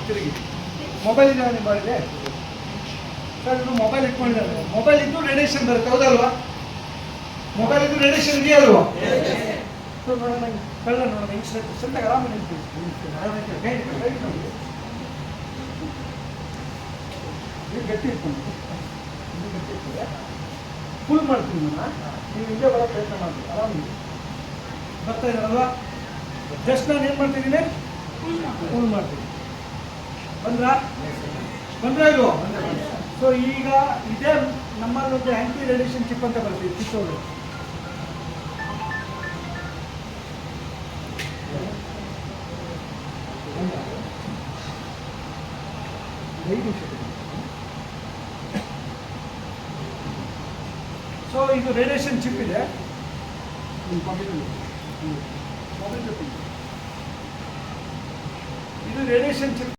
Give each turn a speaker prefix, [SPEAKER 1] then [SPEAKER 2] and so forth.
[SPEAKER 1] ತಿರುಗಿ ಮೊಬೈಲ್ ಇದೆ ಅವನಿಗೆ ಮಾಡಿದೆ ಸರ್ ಇನ್ನು ಮೊಬೈಲ್ ಇಟ್ಕೊಂಡಿದ್ದಾನೆ ಮೊಬೈಲ್ ಇದ್ದು ರೇಡಿಯೇಷನ್ ಬರುತ್ತೆ ಹೌದಲ್ವಾ ಮೊಬೈಲ್ ಇದ್ದು ರೇಡಿಯೇಷನ್ ಇದೆಯಲ್ವಾ ನೋಡೋಣ ಕಳ್ಳ ನೋಡೋಣ ಇನ್ಸ್ಟೆಂಟ್ ಸಂತಾಗ ಆರಾಮ ಗಟ್ಟಿ ಇಟ್ಕೊಂಡು ಗಟ್ಟಿ ಇರ್ತದೆ ಫುಲ್ ಮಾಡ್ತೀನಿ ನಾನು ನೀವು ಹಿಂದೆ ಬರೋ ಪ್ರಯತ್ನ ಮಾಡ್ತೀವಿ ಆರಾಮಿದೆ ಬರ್ತಾ ಇದ್ದಾರಲ್ವಾ ಜಸ್ಟ್ ನಾನು ಏನು ಮಾಡ್ತಿದ್ದೀನಿ ಫುಲ್ ಮಾಡ್ತೀನಿ ಬಂದ್ರಾ ಇದು ಸೊ ಈಗ ಇದೇ ನಮ್ಮಲ್ಲೊಂದು ಆ್ಯಂಟಿ ರೇಡಿಯೇಷನ್ ಚಿಪ್ ಅಂತ ಬರ್ತೀವಿ ಚಿಕ್ಕವರು ಸೊ ಇದು ರೇಡಿಯೇಷನ್ ಚಿಪ್ ಇದೆ ಮೊಬೈಲ್ ಇದು ರೇಡಿಯೇಷನ್ ಚಿಪ್